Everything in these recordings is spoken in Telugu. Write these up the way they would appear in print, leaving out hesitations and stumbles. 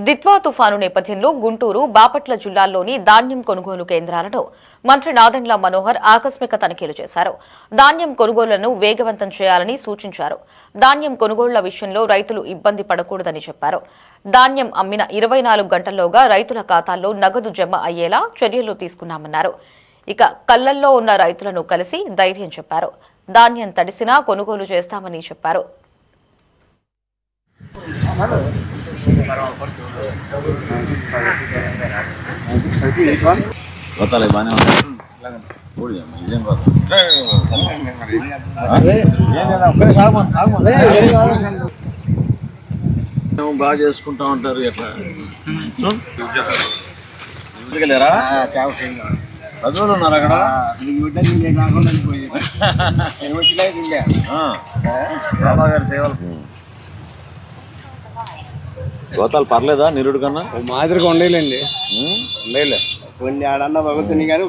దిత్వా తుఫాను నేపథ్యంలో గుంటూరు, బాపట్ల జిల్లాల్లోని ధాన్యం కొనుగోలు కేంద్రాలను మంత్రి నాదెండ్ల మనోహర్ ఆకస్మిక తనిఖీలు చేశారు. ధాన్యం కొనుగోళ్లను వేగవంతం చేయాలని సూచించారు. ధాన్యం కొనుగోళ్ల విషయంలో రైతులు ఇబ్బంది పడకూడదని చెప్పారు. ధాన్యం అమ్మిన 24 గంటల్లోగా రైతుల ఖాతాల్లో నగదు జమ అయ్యేలా చర్యలు తీసుకున్నామన్నారు. ఇక కళ్లల్లో ఉన్న రైతులను కలిసి ధైర్యం చెప్పారు. ధాన్యం తడిసినా కొనుగోలు చేస్తామని చెప్పారు. బాగా చేసుకుంటా ఉంటారు. ఎట్లా చదువులు ఉన్నారు అక్కడ. గారి సేవలు గోతాలు పర్లేదా? నిరుడు కన్నా మాదిరిగా ఉండేలేండి. ఉండేలే కొన్ని ఆడన్నా భగవతుని కానీ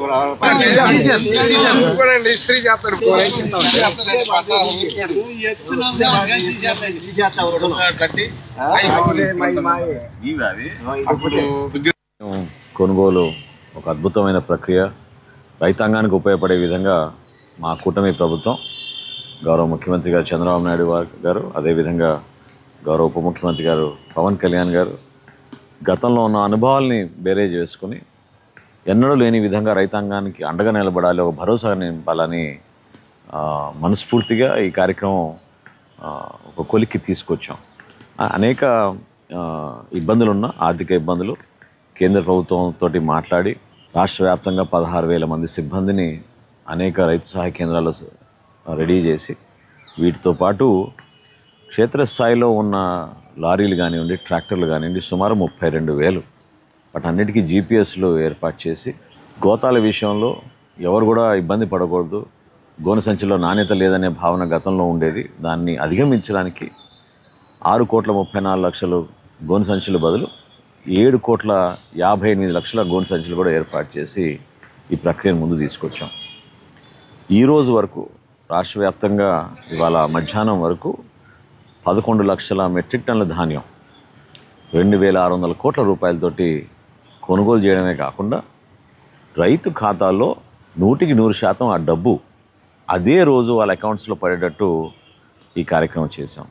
ఇస్త్రీ చేస్తాడు. కొనుగోలు ఒక అద్భుతమైన ప్రక్రియ. రైతాంగానికి ఉపయోగపడే విధంగా మా కూటమి ప్రభుత్వం, గౌరవ ముఖ్యమంత్రి గారు చంద్రబాబు నాయుడు గారు, అదేవిధంగా గౌరవ ఉప ముఖ్యమంత్రి గారు పవన్ కళ్యాణ్ గారు గతంలో ఉన్న అనుభవాల్ని బేరేజ్ చేసుకుని ఎన్నడూ లేని విధంగా రైతాంగానికి అండగా నిలబడాలి, ఒక భరోసా నింపాలని మనస్ఫూర్తిగా ఈ కార్యక్రమం ఒక కొలిక్కి తీసుకొచ్చాం. అనేక ఇబ్బందులున్న ఆర్థిక ఇబ్బందులు కేంద్ర ప్రభుత్వంతో మాట్లాడి రాష్ట్ర వ్యాప్తంగా 16,000 మంది సిబ్బందిని అనేక రైతు సహాయ కేంద్రాలు రెడీ చేసి, వీటితో పాటు క్షేత్రస్థాయిలో ఉన్న లారీలు కానివ్వండి, ట్రాక్టర్లు కానివ్వండి, సుమారు 32,000 వాటన్నిటికీ జీపీఎస్లు ఏర్పాటు చేసి, గోతాల విషయంలో ఎవరు కూడా ఇబ్బంది పడకూడదు, గోనె సంచిలో నాణ్యత లేదనే భావన గతంలో ఉండేది. దాన్ని అధిగమించడానికి 6,34,00,000 గోనె సంచుల బదులు 7,58,00,000 గోనె సంచులు కూడా ఏర్పాటు చేసి ఈ ప్రక్రియను ముందు తీసుకొచ్చాం. ఈరోజు వరకు రాష్ట్ర వ్యాప్తంగా ఇవాళ మధ్యాహ్నం వరకు 11 లక్షల మెట్రిక్ టన్నుల ధాన్యం 2,600 కోట్ల రూపాయలతోటి కొనుగోలు చేయడమే కాకుండా రైతు ఖాతాల్లో 100% ఆ డబ్బు అదే రోజు వాళ్ళ అకౌంట్స్లో పడేటట్టు ఈ కార్యక్రమం చేశాం.